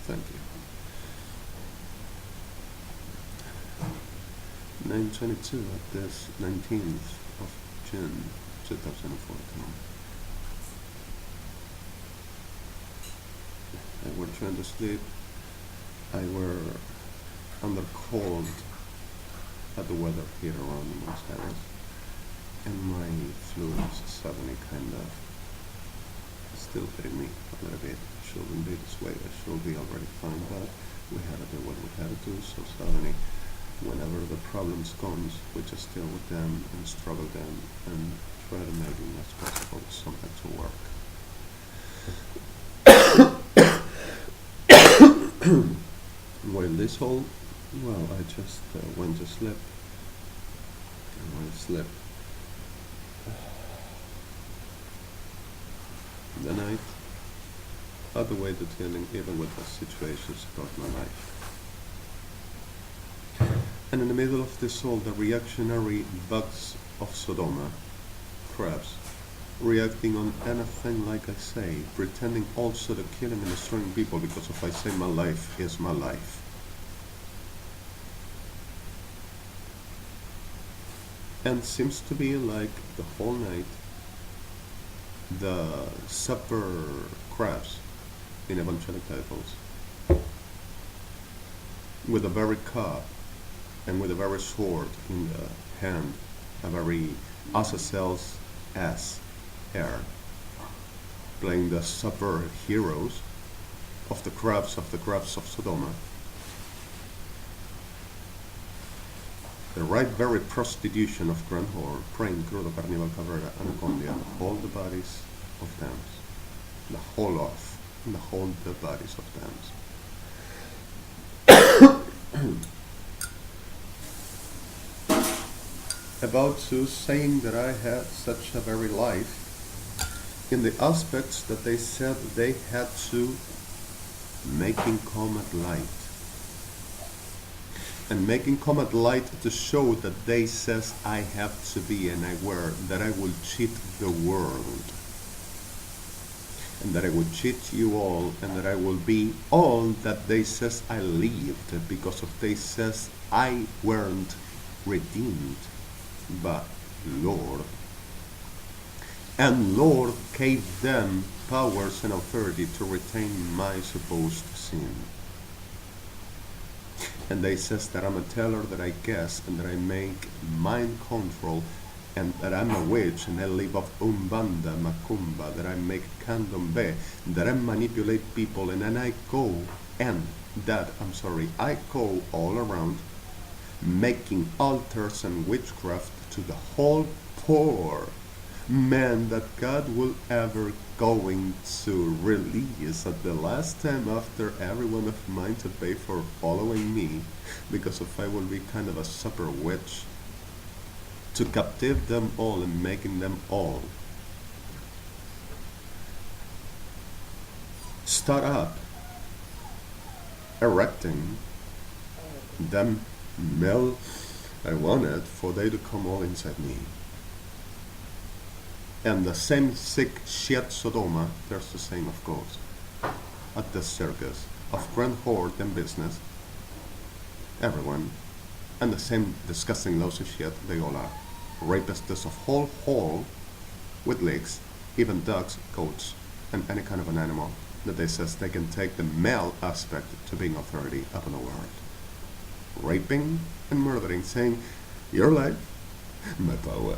Thank you. 9:22 at this 19th of June 2014. I were trying to sleep. I were under cold at the weather here around in Buenos Aires, and my flu is suddenly kind of still hitting me a little bit. It shouldn't be this way. I should be already fine, but we had to do what we had to do. So suddenly, whenever the problems comes, we just deal with them and struggle them and try to make it as possible something to work. While this whole, well, I just went to sleep, and when I slept, the night, other way to dealing even with the situations about my life. And in the middle of this all, the reactionary bugs of Sodoma, crabs, reacting on anything like I say, pretending also to killing and destroying people because if I say my life is my life. And seems to be like the whole night, the supper crabs in evangelic titles, with a very cup and with a very sword in the hand, a very Azazel's ass hair, playing the supper heroes of the crabs of Sodoma. The right very prostitution of Grand Whore, praying crudo carnival cabrera anacondia, all the bodies of dams, the whole of, and the whole the bodies of dams. About to saying that I had such a very life in the aspects that they said they had to making come at light. And making come at light to show that they says I have to be and I were, that I will cheat the world. And that I will cheat you all and that I will be all that they says I lived because of they says I weren't redeemed but Lord. And Lord gave them powers and authority to retain my supposed sin. And they says that I'm a teller, that I guess, and that I make mind control, and that I'm a witch, and I live off Umbanda, Macumba, that I make candombe, that I manipulate people, and then I go, and that, I go all around, making altars and witchcraft to the whole poor man that God will ever going to release at the last time after everyone of mine to pay for following me, because if I will be kind of a supper witch to captive them all and making them all start up erecting them male I wanted for they to come all inside me. And the same sick shit Sodoma, there's the same of course, at the circus of grand hoard and business, everyone, and the same disgusting lousy shit they all are. Rapists of whole hall with legs, even dogs, goats, and any kind of an animal that they says they can take the male aspect to being authority upon the world. Raping and murdering, saying, your life, my power.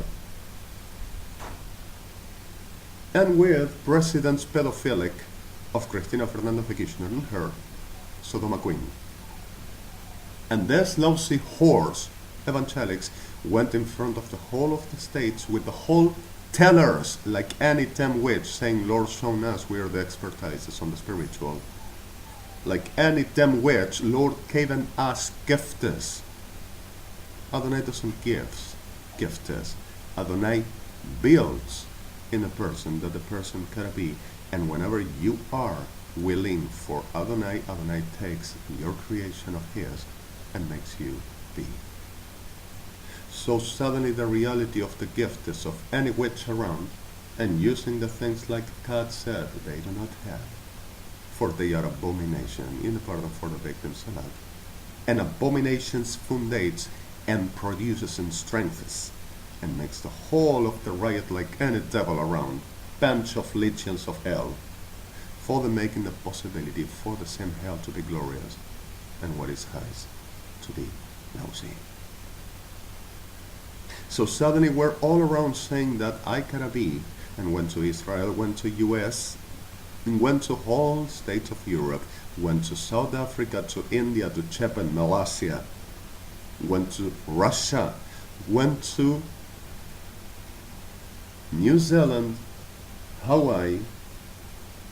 And with President's pedophilic of Cristina Fernandez de Kirchner and her Sodoma Queen. And this lousy horse, evangelics, went in front of the whole of the states with the whole tellers, like any damn witch, saying, Lord, shown us we are the expertises on the spiritual. Like any damn witch, Lord gave us gifts. Adonai doesn't gifts. Adonai builds in a person that the person can be, and whenever you are willing for Adonai, Adonai takes your creation of his and makes you be. So suddenly the reality of the gift is of any witch around and using the things like God said they do not have, for they are abomination, in the pardon for the victims alike. And abominations fundates and produces and strengthens, and makes the whole of the riot like any devil around, bunch of legions of hell, for the making the possibility for the same hell to be glorious, and what is highest to be lousy. So suddenly we're all around saying that I gotta be, and went to Israel, went to US, and went to all states of Europe, went to South Africa, to India, to Japan, Malaysia, went to Russia, went to New Zealand, Hawaii,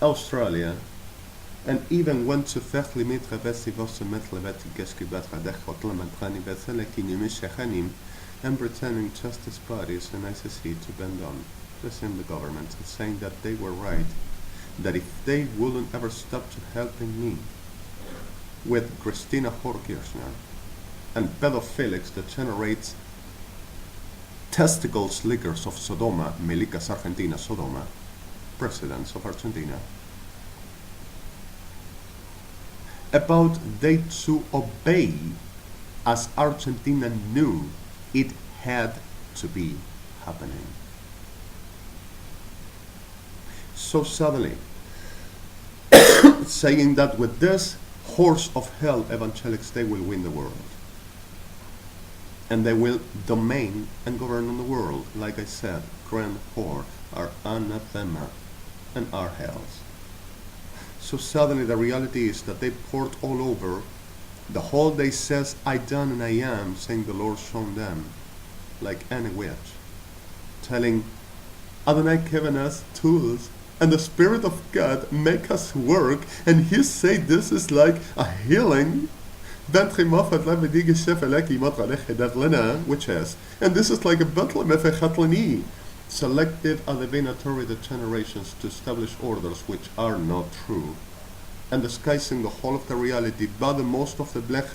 Australia, and even went to and pretending justice parties and ICC to bend on the same government and saying that they were right, that if they wouldn't ever stop to helping me with Christina Horkirchner and pedophilics that generates testicles lickers of SODOMA, Milicas Argentina, SODOMA, presidents of Argentina, about they to obey as Argentina knew it had to be happening. So suddenly, saying that with this horse of hell, evangelics, they will win the world. And they will domain and govern on the world. Like I said, grand whore, are anathema, and are hells. So suddenly the reality is that they poured all over. The whole day says, I done and I am, saying the Lord shown them, like any witch, telling Adonai given us tools, and the Spirit of God make us work, and He say this is like a healing, which is, and this is like a Bethlehem, selective adivinatory generations to establish orders which are not true, and disguising the whole of the reality, but the most of the Blech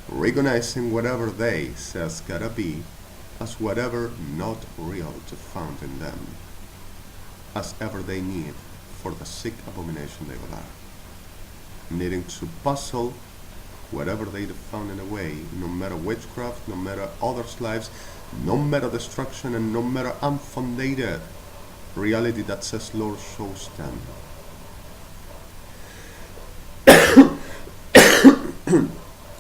recognizing whatever they says gotta be as whatever not real to found in them, as ever they need for the sick abomination they will are, needing to puzzle whatever they found in a way, no matter witchcraft, no matter others' lives, no matter destruction, and no matter unfounded reality that says Lord shows them.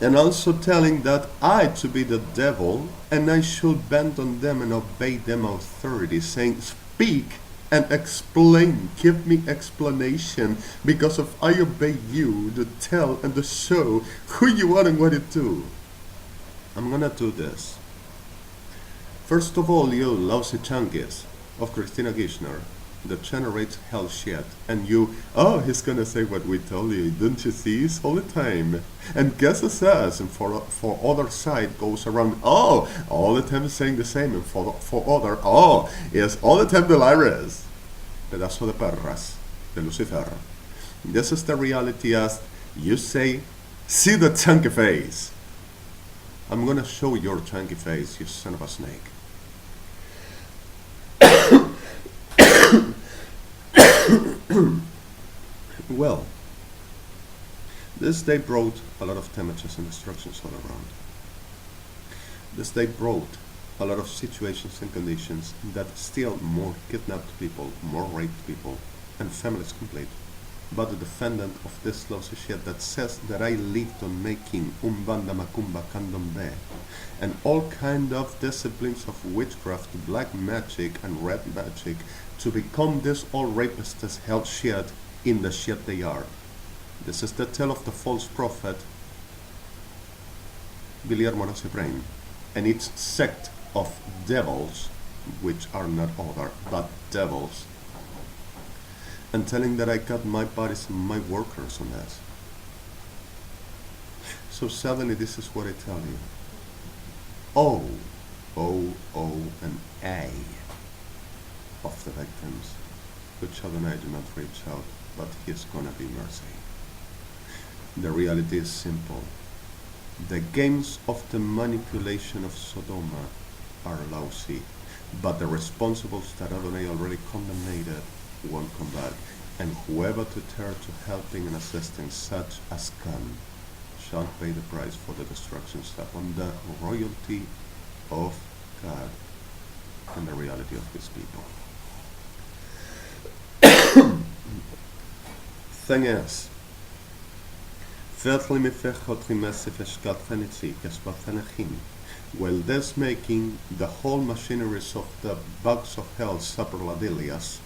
And also telling that I to be the devil, and I should bend on them and obey them authority, saying, speak and explain, give me explanation, because if I obey you, to tell and to show who you are and what you do. I'm gonna do this. First of all, you lousy chunkies of Christina Kirchner that generates hell shit, and you, oh, he's gonna say what we told you, don't you see, it's all the time, and guess it says, and for other side goes around, oh, all the time saying the same, and for other, oh, yes, all the time the liars, pedazo de perras, de Lucifer. This is the reality as you say, see the chunky face. I'm gonna show your chunky face, you son of a snake. Well, this day brought a lot of damages and destructions all around. This day brought a lot of situations and conditions that still more kidnapped people, more raped people, and families complete. But the defendant of this lousy shit that says that I lived on making umbanda macumba candombe and all kind of disciplines of witchcraft, black magic and red magic to become this all rapists hell shit in the shit they are. This is the tale of the false prophet Guillermo Brain and its sect of devils, which are not other but devils, and telling that I got my bodies and my workers on this. So suddenly this is what I tell you. O, and A of the victims, which Adonai do not reach out, but He is gonna be mercy. The reality is simple. The games of the manipulation of Sodoma are lousy, but the responsibles that Adonai already condemned won't come back. and whoever to turn to helping and assisting such as can shall pay the price for the destructions upon the royalty of God and the reality of his people. Thing is, while this making the whole machineries of the bugs of hell superladilias,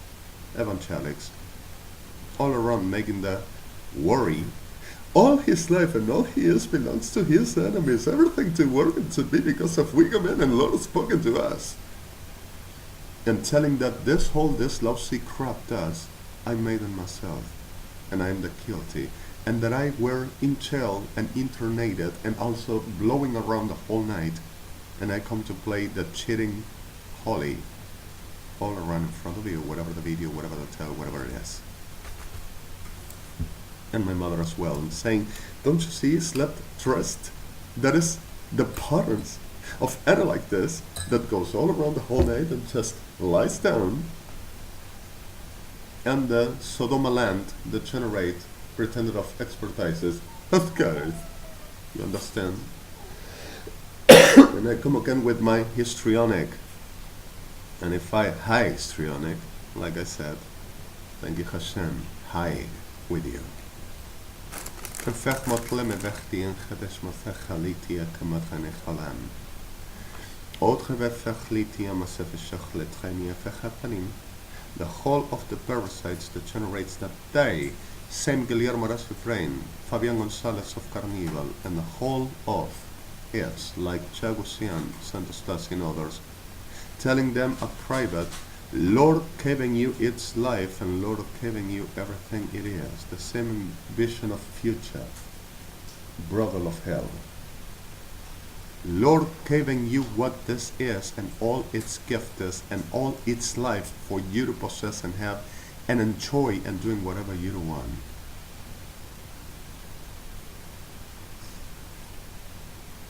evangelics, all around making the worry, all his life and all he is belongs to his enemies, everything to work and to be because of we come in and Lord has spoken to us. And telling that this lousy crap does, I made it myself, and I am the guilty, and that I were in jail and internated and also blowing around the whole night, and I come to play the cheating holy all around in front of you, whatever the video, whatever the tell, whatever it is. And my mother as well, and saying, don't you see, slept dressed? That is the patterns of Anna like this, that goes all around the whole night and just lies down, and the Sodoma land that generate pretended of expertises of God. You understand? And I come again with my histrionic, and if I high histrionic, like I said, thank you Hashem, high with you. The whole of the parasites that generates that day, same Guillermo Rasifrain, Fabian Gonzalez of Carnival, and the whole of it, like Chagusian, Santos Stas and others, telling them a private, Lord giving you its life and Lord giving you everything it is, the same vision of future, brother of hell. Lord giving you what this is and all its gift is and all its life for you to possess and have and enjoy and doing whatever you want.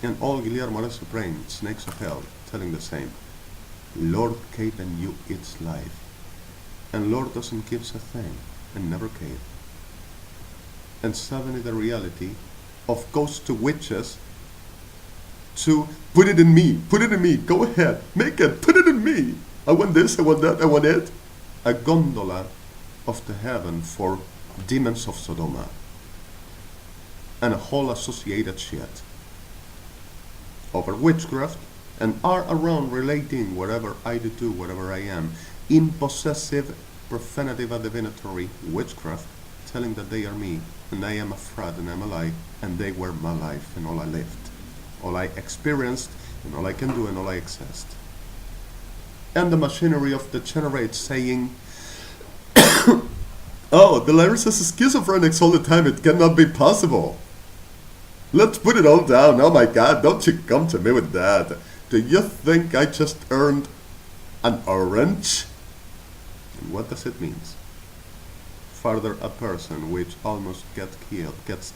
And all Guillermo Morales' brain, snakes of hell, telling the same. Lord giving you its life. And Lord doesn't give a thing and never gave. And suddenly the reality of goes to witches to put it in me, go ahead, make it, put it in me. I want this, I want that, I want it. A gondola of the heaven for demons of Sodoma. And a whole associated shit. Over witchcraft, and are around relating whatever I do, whatever I am, in possessive, profanative, divinatory witchcraft, telling that they are me, and I am a fraud, and I'm a lie, and they were my life, and all I lived, all I experienced, and all I can do, and all I exist. And the machinery of the generate saying, oh, the Larry says schizophrenics all the time, it cannot be possible. Let's put it all down. Oh my God, don't you come to me with that. Do you think I just earned an orange? And what does it mean? Further, a person which almost gets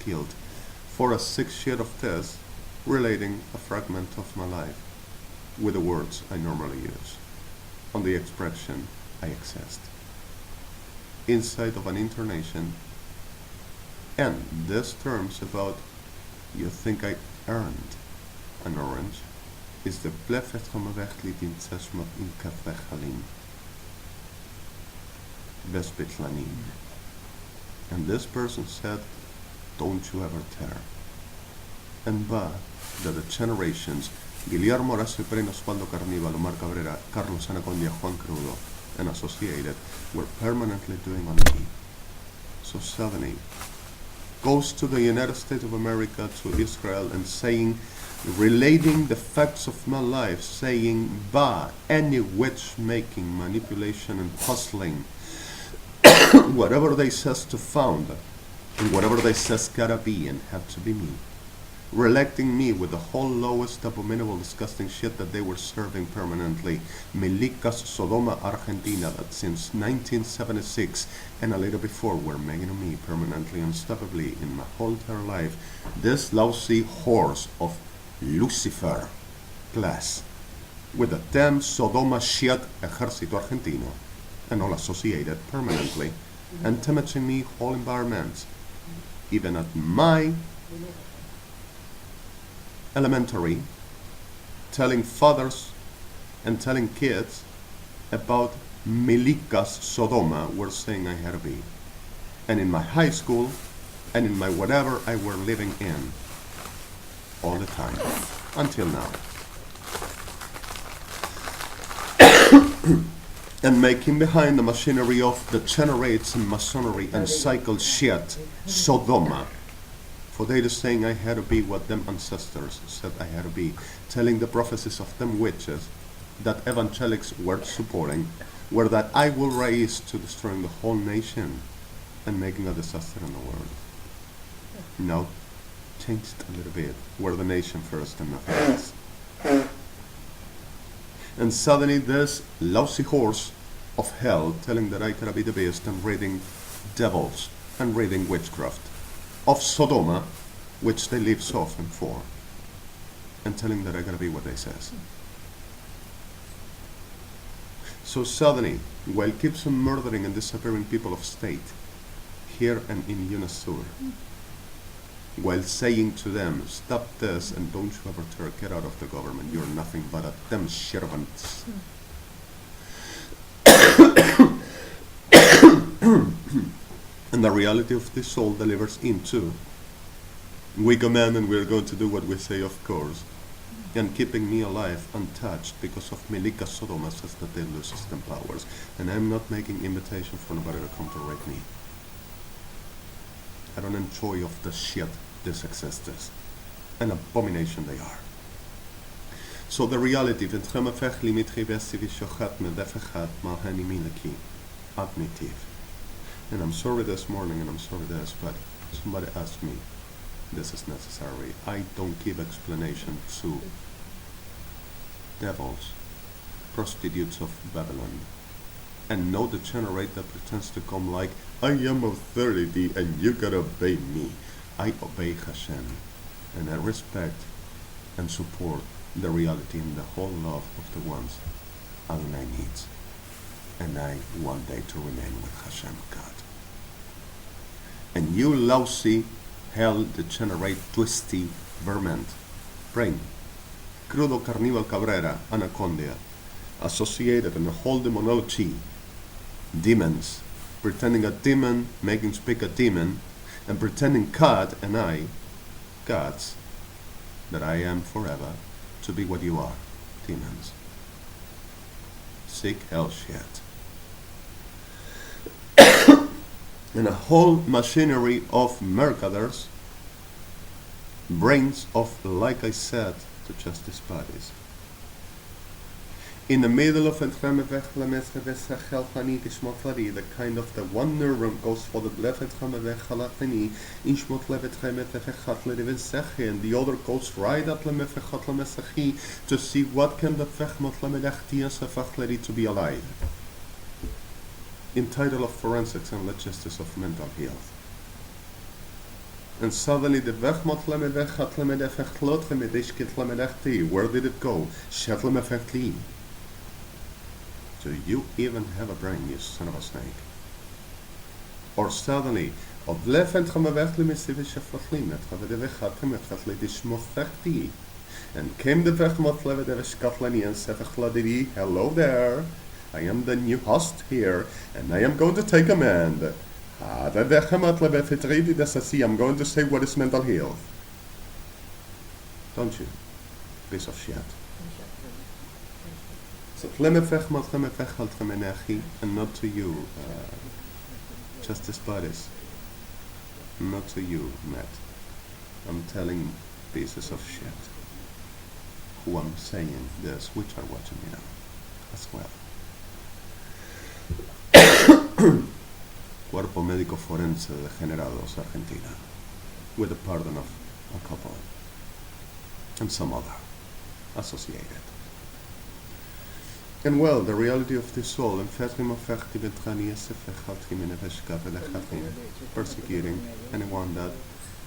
killed for a 6 year of test relating a fragment of my life with the words I normally use on the expression I exist inside of an internation, and this terms about you think I earned an orange is the plefet van mijn wegliep in Tsesmat in Café Halim Vespitlanim. And this person said, don't you ever tear. And that the generations, Guillermo Horacio Pérez, Osvaldo Carnival, Omar Cabrera, Carlos Anacondia, Juan Crudo, and associated were permanently doing on me. So suddenly goes to the United States of America, to Israel, and saying, relating the facts of my life, saying, bah, any witch making, manipulation and puzzling, whatever they says to found, and whatever they says gotta be and have to be me. Relating me with the whole lowest, abominable, disgusting shit that they were serving permanently. Milicas Sodoma, Argentina, that since 1976 and a little before were making me permanently, unstoppably in my whole entire life. This lousy horse of Lucifer class with the damn Sodoma shit Ejército Argentino and all associated permanently and damaging me whole environment, even at my elementary, telling fathers and telling kids about Milica's Sodoma were saying I had to be. And in my high school and in my whatever I were living in all the time until now. And making behind the machinery of the generates and masonry and cycle shit, Sodoma. For they are saying I had to be what them ancestors said I had to be, telling the prophecies of them witches that evangelics were supporting, were that I will rise to destroying the whole nation and making a disaster in the world. Now, changed a little bit. We're the nation first and nothing else. And suddenly this lousy horse of hell telling that I gotta be the beast and raiding devils and raiding witchcraft of Sodoma, which they live so often for, and telling that I gotta be what they says. So suddenly, while keeps on murdering and disappearing people of state, here and in UNASUR, while saying to them, stop this and don't you ever dare get out of the government, you're nothing but a them servants. And the reality of this soul delivers into, we command and we're going to do what we say, of course, and keeping me alive untouched because of Milica Sodoma says that they lose system powers, and I'm not making invitation for nobody to come to rape me. I don't enjoy of the shit this exists. An abomination they are. So the reality, and I'm sorry this morning and I'm sorry this, but somebody asked me, this is necessary. I don't give explanation to devils, prostitutes of Babylon, and no degenerate that pretends to come like, I am authority and you gotta obey me. I obey Hashem, and I respect and support the reality and the whole love of the ones Adonai needs. And I one day to remain with Hashem God. And you lousy, hell, degenerate, twisty vermin, brain, crudo carnival cabrera, anaconda, associated in the whole demonology, demons, pretending a demon, making speak a demon, and pretending God and I, gods, that I am forever, to be what you are, demons. Sick hell shit. And a whole machinery of mercaders, brains of, like I said, to justice bodies. In the middle of the kind of the one neuron goes for the and the other goes right up to see what can the to be alive. In title of forensics and logistics of mental health. And suddenly the where did it go? Do you even have a brain, you son of a snake? Or suddenly, and came the and said, hello there, I am the new host here, and I am going to take command. I'm going to say what is mental health. Don't you? Piece of shit. So, and not to you, justice bodies. Not to you, Matt. I'm telling pieces of shit who I'm saying this, which are watching me now as well. Cuerpo Médico Forense Degenerados, Argentina, with the pardon of a couple and some other associated. And well, the reality of this soul, persecuting anyone that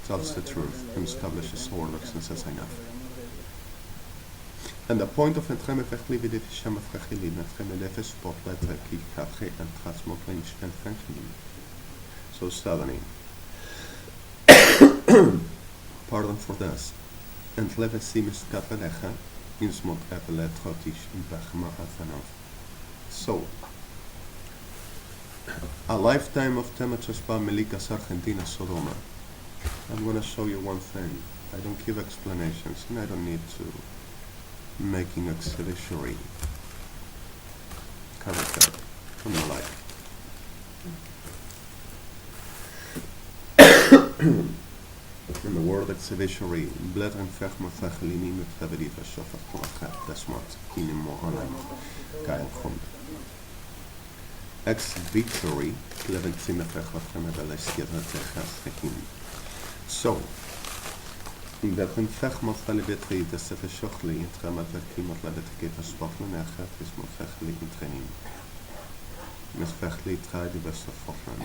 tells the truth and establishes order since as enough. And the point of spotlight so saddening. Pardon for this. En het leven simis katalecha, in smot epelet chotish in pechma athanov. So, a lifetime of temachaspa melikas Argentina SODOMA. I'm going to show you one thing. I don't give explanations, and I don't need to making exhibitory character from the life. In the word exhibitory, bläddern fechma-fechelini met feveriva shofat kolachat desmat kinimo alam kael chund. Exhibitory, leven tzime fechvat chemebele skjedra techas hekim. So, bläddern fechma-felibitri desefe shochli intremat vekimot lebeteketa spotlen echet ismot fechli intrenim. Mes fechli trai di besta fotlan.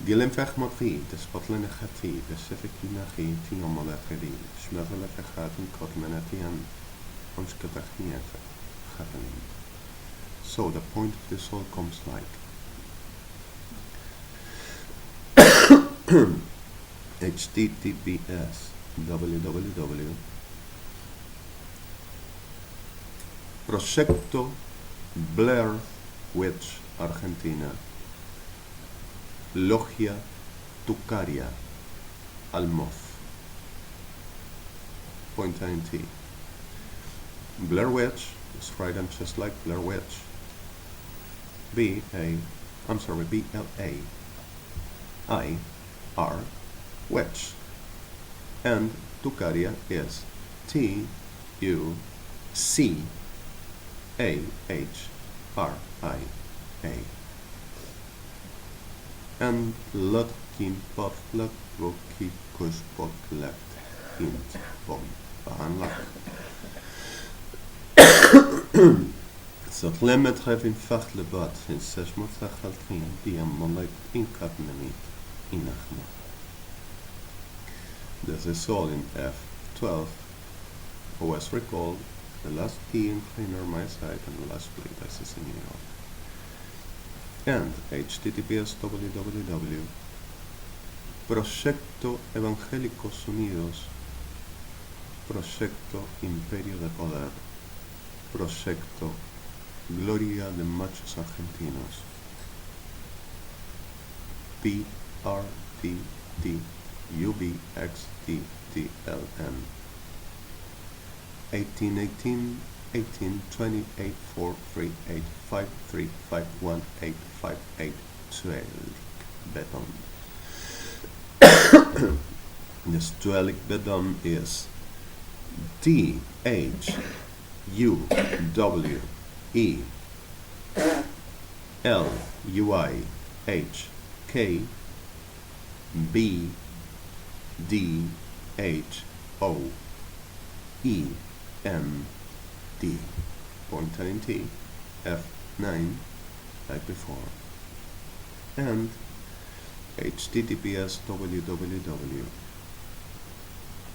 Gilem fechmatri, de spotlen echati, de sefekinachi, tinomoleferi, shmerele fechatim kotmenetian, onskatachniefe, chatanim. So the point of this all comes like https www Proyecto Blair Witch Argentina Logia Tucaria Almof .int. Blair Witch is written just like Blair Witch. B-L-A-I-R Witch, and Tucaria is T-U-C-A-H-R-I-A, and Lutkin Potluck Wookie Kushbot Left Int Bom Bahanlak. Zat lemmet geef in vacht lebat in 6 die een monlijk in katmenit in achma. This is all in F12. OS recall, the last key in cleaner my site and the last BLYTT is in New York. And https www Proyecto Evangélicos Unidos, Proyecto Imperio de Poder, Proyecto Gloria de Machos Argentinos, PRTTUBXTTLN 1818 1828 43853518582 Beton. This dualic Beton is DHUIHKBDHOEND F9 like before, and https www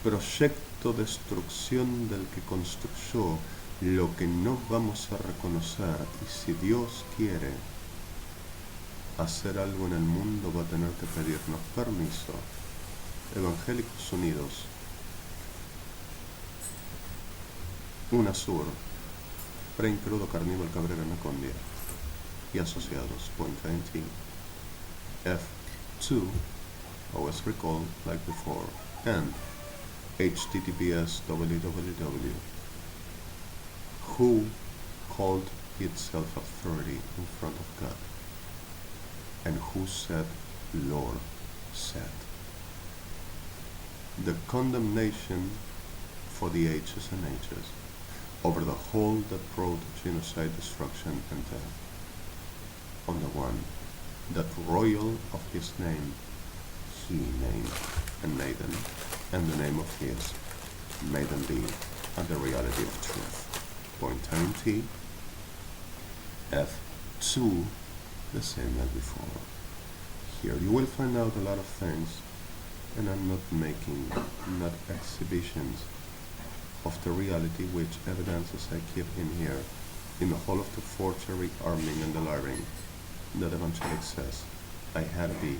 Proyecto Destrucción del que construyó lo que no vamos a reconocer, y si Dios quiere hacer algo en el mundo va a tener que pedirnos permiso. Evangélicos Unidos UNASUR Preincrudo Carníbal Cabrera Nacondia y asociados .int F2 OS recall like before, and https www who called itself authority in front of God, and who said Lord said. The condemnation for the ages and ages over the whole that brought genocide, destruction, and death, on the one that royal of his name he named and maiden, and the name of his maiden be, and the reality of truth. .int F2 the same as before. Here you will find out a lot of things, and I'm not making exhibitions of the reality which evidences I keep in here in the whole of the forgery, arming, and the lying that Evangelic says I had to be,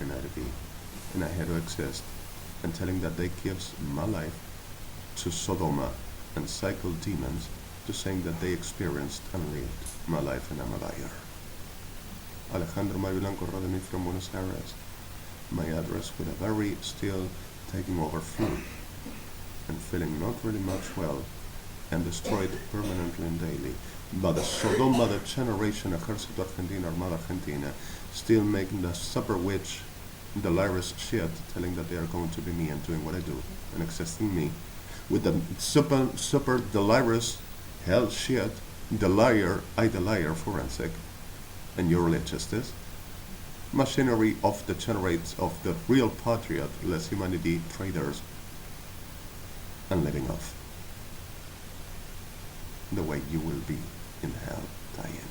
and I had to be, and I had to exist, and telling that they gives my life to Sodoma and cycle demons to saying that they experienced and lived my life and I'm a liar. Alejandro Blanco, REDEMI from Buenos Aires. My address with a very still taking over flu and feeling not really much well and destroyed permanently and daily. But the Sodoma, the generation Ejército Argentina, Armada Argentina, still making the super witch, delirious shit, telling that they are going to be me and doing what I do and existing me. With the super delirious hell shit, the liar forensic, and your justice. Machinery of the generates of the real patriot, less humanity traders, and living off. The way you will be in hell, dying.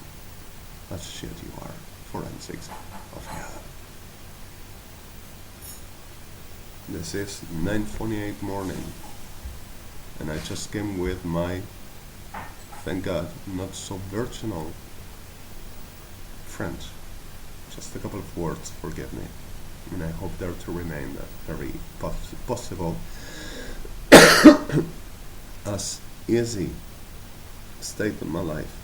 As shit you are, forensics of hell. This is 9:28 morning, and I just came with my, thank God, not so virginal French. Just a couple of words, forgive me. And I hope there to remain very possible as easy state in my life,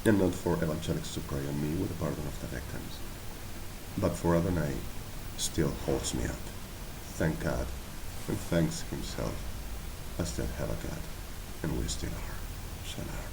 and not for evangelics to pray on me with the pardon of the victims, but for Adonai still holds me up. Thank God, and thanks himself as that hell God, and we still are. Shalom.